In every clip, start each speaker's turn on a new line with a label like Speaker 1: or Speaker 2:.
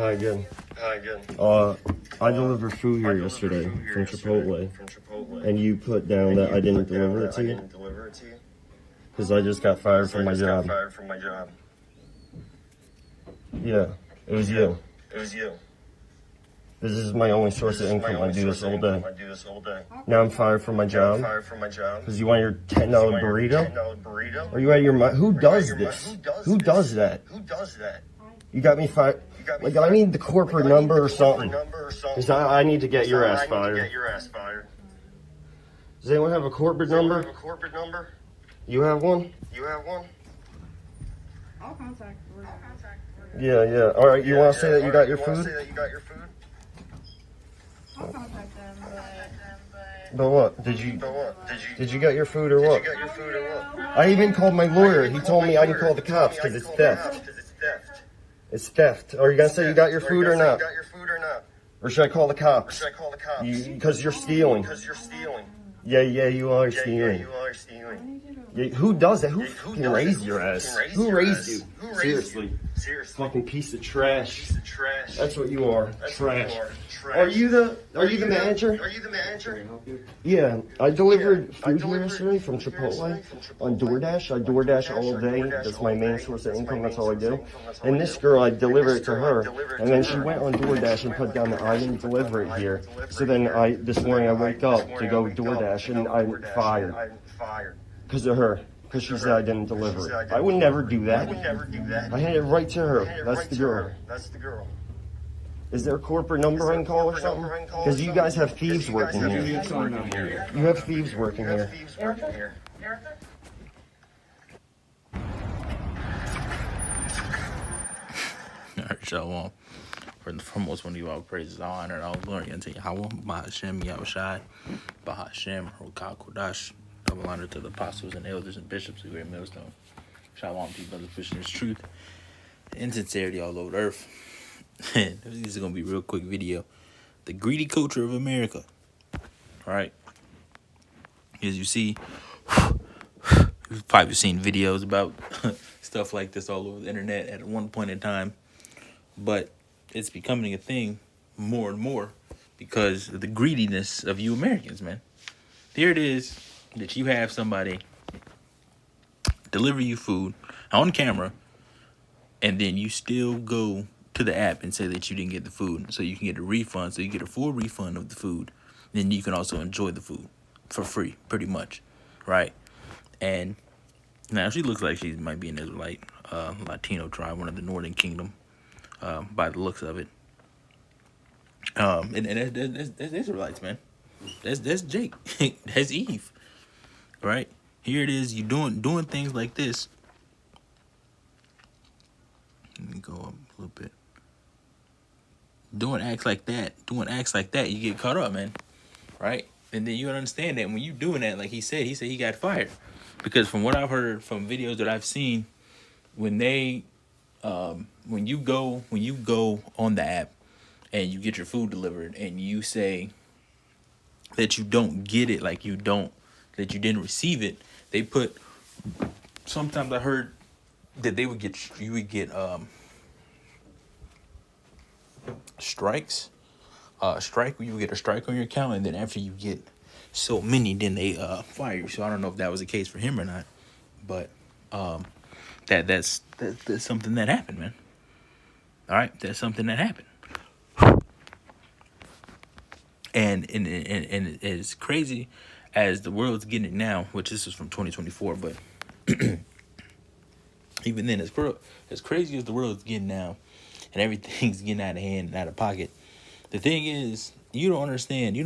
Speaker 1: Hi, good.
Speaker 2: Hi, good.
Speaker 1: I delivered food here yesterday from Chipotle, and you put down that I didn't deliver it to you because I just got fired from my job. Yeah, it was you. This is my only source of income. I do this all day. Now I'm fired from my job because you want your $10 burrito? Are you out of your mind? Who does this? Who does that? You got me fired. Like, I need the corporate number or something. Because I need to get your ass fired. Does anyone have a corporate number? You have one?
Speaker 3: I'll contact her.
Speaker 1: Yeah. All right, you want to say that you got your food?
Speaker 3: I'll contact them,
Speaker 1: But what? Did you get your food or what? I even called my lawyer. He told me I can call the cops because it's theft. It's theft. Are you going to say you got your food or not? Or should I call the cops? Because you're stealing. Yeah, you are stealing. Yeah, who does that? Who fucking raised your ass? Who raised you? Seriously. Fucking piece of trash. That's what you are. Trash. Are you the manager? Yeah, I delivered food here yesterday from Chipotle on DoorDash. I DoorDash all day. That's my main source of income. That's all I do. And this girl, I delivered it to her, and then she went on DoorDash and put down that I didn't deliver it here. So then this morning I wake up to go DoorDash and I'm fired because of her. Because she said I didn't deliver it. I would never do that. I handed it right to her. That's the girl. Is there a corporate number I can call or something? Because you guys have thieves working here. You have thieves working here.
Speaker 4: Shalom. First and foremost, when you all praises, all honor, all glory unto Yahweh, Bahashem, Yahushai, Bahashem, Rokah Kodash. Double honor to the apostles and elders and bishops of Great Millstone. Shalom to you, brothers, pushing this truth and sincerity all over the earth. This is going to be a real quick video. The greedy culture of America. All right. As you see, you've probably seen videos about stuff like this all over the internet at one point in time. But it's becoming a thing more and more because of the greediness of you Americans, man. Here it is that you have somebody deliver you food on camera, and then you still go to the app and say that you didn't get the food, so you can get a refund, so you get a full refund of the food. Then you can also enjoy the food for free, pretty much, right? And now she looks like she might be an Israelite, Latino tribe, one of the Northern Kingdom, by the looks of it. And that's Israelites, man. That's Jake. That's Eve. Right? Here it is, you doing things like this. Let me go up a little bit. Doing acts like that, you get caught up, man. Right? And then you gotta understand that when you doing that, like he said he got fired. Because from what I've heard from videos that I've seen, when you go on the app and you get your food delivered and you say that you don't get it, like that you didn't receive it, they put, sometimes I heard that you would get strikes, you would get a strike on your account, and then after you get so many, then they fire you. So I don't know if that was the case for him or not, but that's something that happened, man. All right, that's something that happened. And as crazy as the world's getting it now, which this is from 2024, but even then, as crazy as the world's getting now, and everything's getting out of hand and out of pocket, the thing is, you don't understand,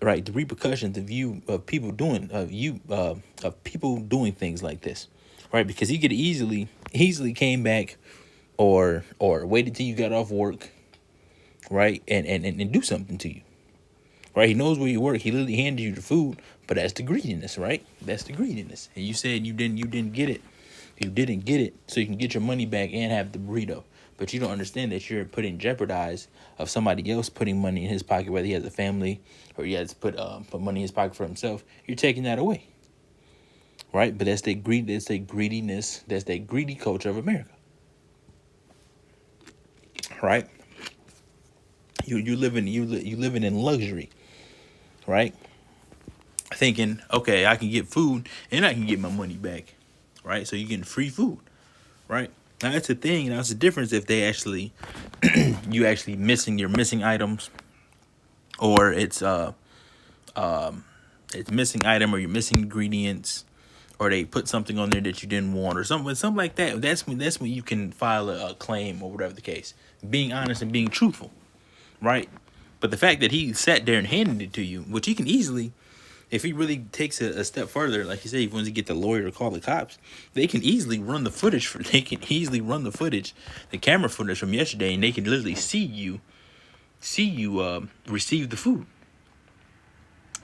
Speaker 4: right? The repercussions of people doing things like this, right? Because he could easily came back, or waited till you got off work, right, and do something to you. Right, he knows where you work. He literally handed you the food, but that's the greediness, right? That's the greediness. And you said you didn't get it. You didn't get it, so you can get your money back and have the burrito. But you don't understand that you're putting jeopardize of somebody else putting money in his pocket, whether he has a family or he has to put money in his pocket for himself. You're taking that away, right? But that's the greediness. That's that greedy culture of America. right? You living in luxury, right? Thinking, okay, I can get food and I can get my money back, right? So you're getting free food, right? Now that's the thing. That's the difference if they actually you actually you're missing items, or it's missing item, or you're missing ingredients, or they put something on there that you didn't want, or something like that. That's when you can file a claim or whatever the case. Being honest and being truthful, right? But the fact that he sat there and handed it to you, which he can easily, if he really takes a step further, like you said, he wants to get the lawyer to call the cops, they can easily run the footage the camera footage from yesterday, and they can literally see you receive the food.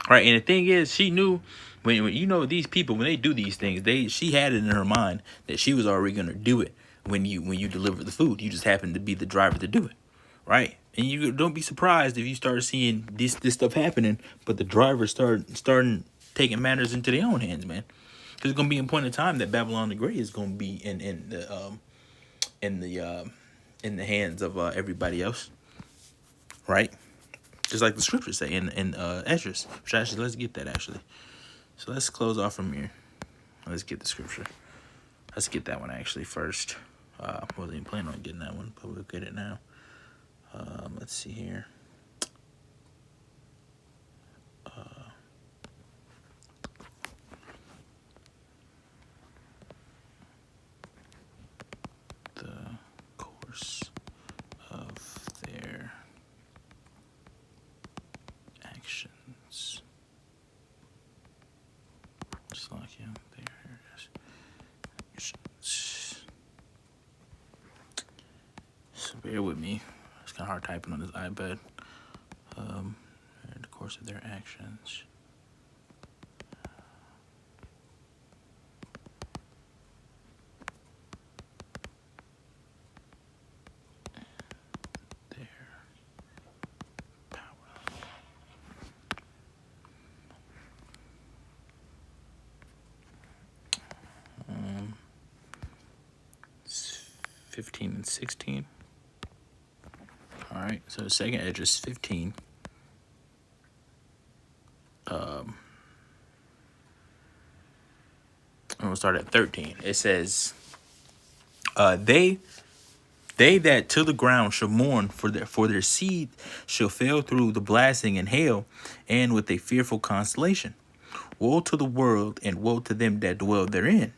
Speaker 4: Right, and the thing is, she knew when these people, when they do these things, she had it in her mind that she was already gonna do it when you deliver the food. You just happened to be the driver to do it, right? And you don't be surprised if you start seeing this stuff happening, but the drivers starting taking matters into their own hands, man. Because it's gonna be a point in time that Babylon the Great is gonna be in the hands of everybody else, right? Just like the scriptures say in Esdras. Which actually, let's get that actually. So let's close off from here. Let's get the scripture. Let's get that one actually first. Wasn't even planning on getting that one, but we'll get it now. Let's see here. The course of their actions. Just like him. There it is. So bear with me. It's kind of hard typing on this iPad. The course of their actions. Their power. 15 and 16. All right, so the second edge is 15. I'm gonna start at 13. It says, they that to the ground shall mourn, for their seed shall fail through the blasting and hail, and with a fearful constellation. Woe to the world, and woe to them that dwell therein.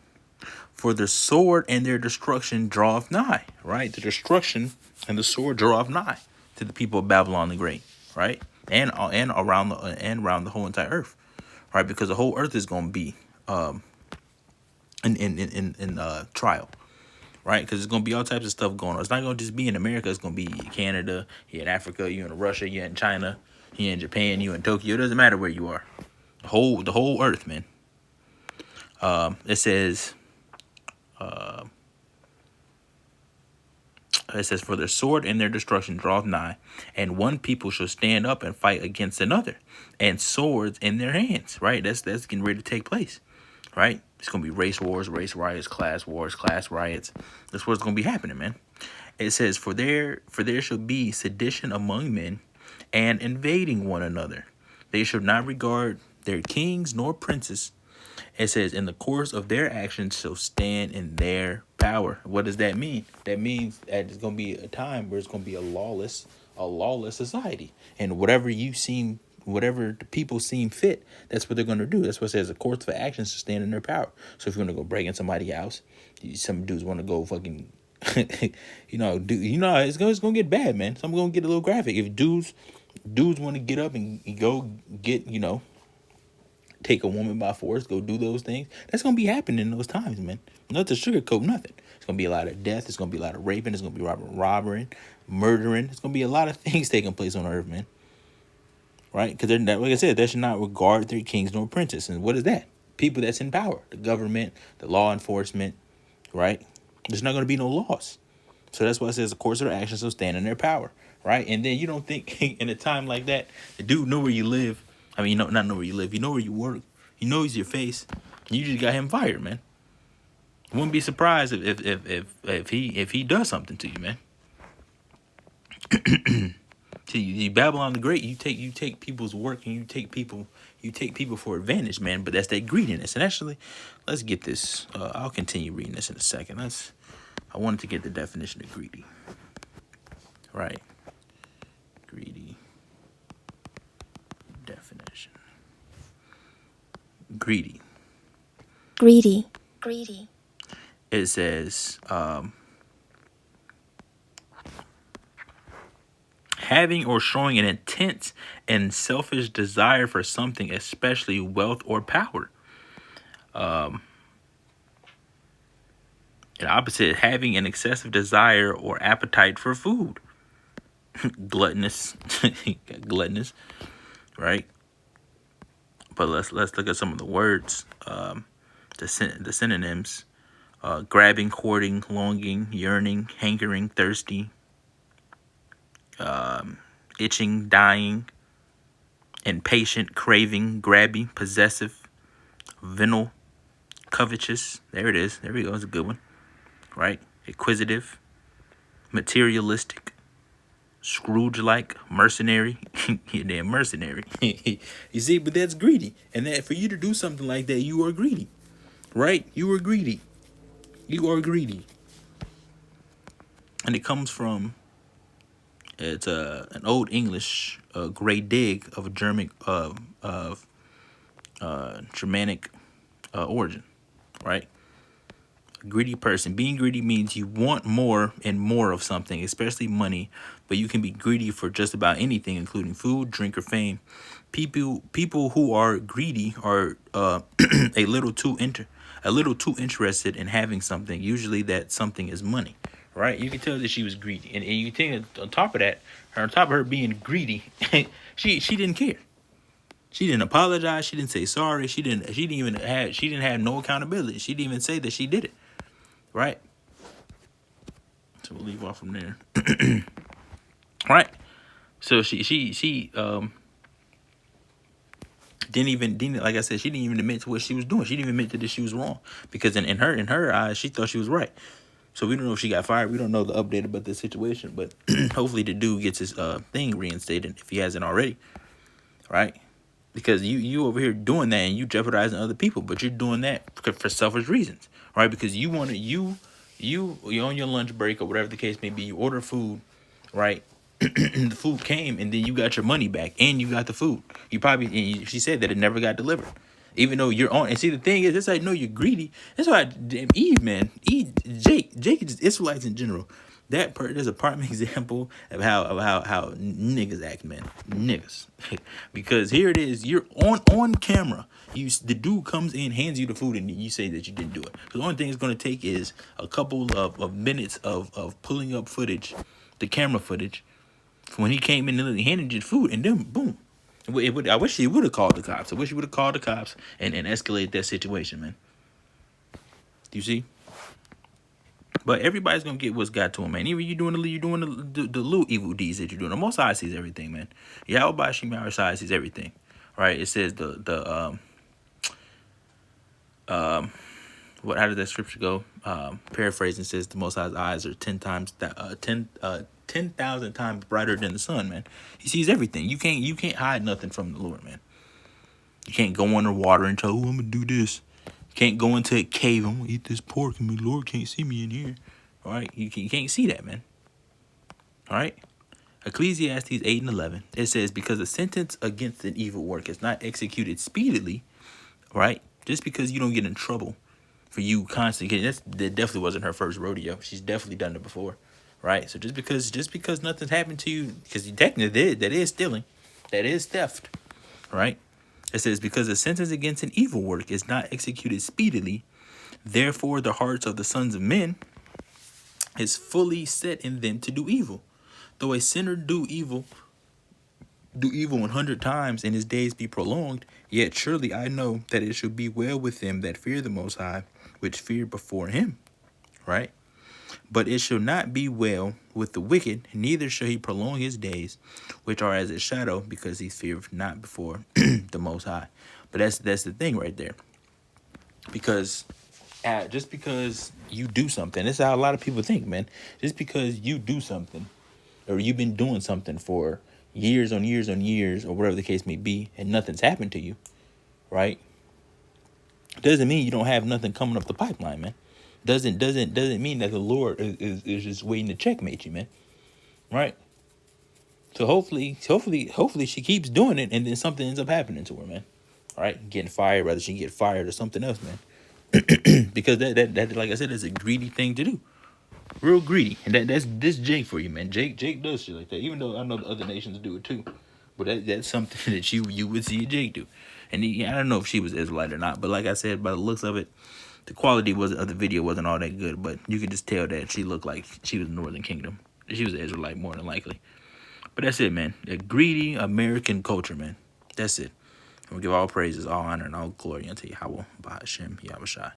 Speaker 4: For the sword and their destruction draweth nigh. Right, the destruction and the sword draweth nigh to the people of Babylon the Great. Right, and around the whole entire earth. Right, because the whole earth is going to be in trial. Right, because there's going to be all types of stuff going on. It's not going to just be in America. It's going to be Canada, you in Africa, you in Russia, you in China, you in Japan, you in Tokyo. It doesn't matter where you are. The whole earth, man. It says, for their sword and their destruction draweth nigh, and one people shall stand up and fight against another, and swords in their hands. Right, that's getting ready to take place. Right, it's gonna be race wars, race riots, class wars, class riots. That's what's gonna be happening, man. It says, for there shall be sedition among men, and invading one another. They shall not regard their kings nor princes. It says, in the course of their actions shall stand in their power. What does that mean? That means that it's going to be a time where it's going to be a lawless society. And whatever the people seem fit, that's what they're going to do. That's what it says, the course of actions shall stand in their power. So if you want to go break in somebody's house, some dudes want to go fucking, it's going to get bad, man. So I'm going to get a little graphic. If dudes want to get up and go get, take a woman by force, go do those things, that's going to be happening in those times, man. Not to sugarcoat nothing. It's going to be a lot of death. It's going to be a lot of raping. It's going to be robbing, murdering. It's going to be a lot of things taking place on earth, man. Right? Because, like I said, they should not regard their kings nor princes. And what is that? People that's in power. The government, the law enforcement, right? There's not going to be no laws. So that's why it says the course of their actions will stand in their power, right? And then you don't think in a time like that, the dude know where you live. I mean, not know where you live. You know where you work. He knows your face. You just got him fired, man. Wouldn't be surprised if he does something to you, man. See, you Babylon the Great, you take people's work and you take people for advantage, man. But that's that greediness. And actually, let's get this. I'll continue reading this in a second. I wanted to get the definition of greedy. Right. Greedy. Definition. Greedy.
Speaker 2: Greedy. Greedy.
Speaker 4: It says, having or showing an intense and selfish desire for something, especially wealth or power. And opposite, having an excessive desire or appetite for food. Gluttonous. Gluttonous. Right? But let's look at some of the words. The synonyms. Grabbing, courting, longing, yearning, hankering, thirsty, itching, dying, impatient, craving, grabby, possessive, venal, covetous. There it is. There we go. It's a good one. Right? Acquisitive, materialistic, Scrooge-like, mercenary. You're damn mercenary. You see, but that's greedy. And that for you to do something like that, you are greedy. Right? You are greedy. You are greedy. And it comes from, it's an old English great dig of a Germanic origin, right? A greedy person. Being greedy means you want more and more of something, especially money, but you can be greedy for just about anything, including food, drink, or fame. People who are greedy are a little too interested in having something. Usually that something is money, right? You can tell that she was greedy, and you think on top of that, on top of her being greedy, she didn't care. She didn't apologize. She didn't say sorry. She didn't have no accountability. She didn't even say that she did it, right? So we'll leave off from there, right? So she didn't, like I said, she didn't even admit to what she was doing. She didn't even admit that she was wrong, because in her eyes, she thought she was right. So we don't know if she got fired. We don't know the update about the situation, but hopefully the dude gets his thing reinstated if he hasn't already, right? Because you over here doing that and you jeopardizing other people, but you're doing that for selfish reasons, right? Because you want to you're on your lunch break or whatever the case may be. You order food, right? The food came and then you got your money back and you got the food. She said that it never got delivered, even though you're on. And see, the thing is, that's how I know you're greedy. That's why Eve, Jake is just Israelites in general. There's a prime example of how niggas act, man. Niggas. Because here it is, you're on camera. The dude comes in, hands you the food, and you say that you didn't do it. So the only thing it's going to take is a couple of minutes of pulling up footage, the camera footage, when he came in and handed you the food, and then boom. I wish he would have called the cops. I wish he would have called the cops and escalated that situation, man. Do you see? But everybody's gonna get what's got to him, man. Even you're doing the little evil deeds that you're doing. The Most High sees everything, man. Yahweh Shema Shai sees everything, right? It says what? How did that scripture go? Paraphrasing, says the Most High's eyes are 10,000 times brighter than the sun, man. He sees everything. You can't hide nothing from the Lord, man. You can't go underwater and tell, oh, I'm gonna do this. You can't go into a cave. I'm gonna eat this pork, and the Lord can't see me in here. All right, you can't see that, man. All right. Ecclesiastes 8:11. It says, because a sentence against an evil work is not executed speedily, right? Just because you don't get in trouble for you constantly. That definitely wasn't her first rodeo. She's definitely done it before, right? So just because nothing's happened to you, because you technically did, that is stealing, that is theft, right? It says, because a sentence against an evil work is not executed speedily, therefore the hearts of the sons of men is fully set in them to do evil. Though a sinner do evil 100 times and his days be prolonged, yet surely I know that it shall be well with them that fear the Most High, which fear before him, right? But it shall not be well with the wicked, neither shall he prolong his days, which are as a shadow, because he feareth not before the Most High. But that's the thing right there. Because just because you do something, this is how a lot of people think, man. Just because you do something, or you've been doing something for years on years on years, or whatever the case may be, and nothing's happened to you, right? Doesn't mean you don't have nothing coming up the pipeline, man. Doesn't mean that the Lord is just waiting to checkmate you, man. Right? So hopefully she keeps doing it, and then something ends up happening to her, man. All right, getting fired, whether she can get fired or something else, man. Because that like I said, is a greedy thing to do. Real greedy, and that's this Jake for you, man. Jake does shit like that. Even though I know the other nations do it too, but that's something that you would see Jake do. And I don't know if she was Israelite or not, but like I said, by the looks of it, the quality of the video wasn't all that good. But you could just tell that she looked like she was Northern Kingdom. She was an Israelite more than likely. But that's it, man. A greedy American culture, man. That's it. And we give all praises, all honor, and all glory unto Yahweh, Bahashem, Yahushai.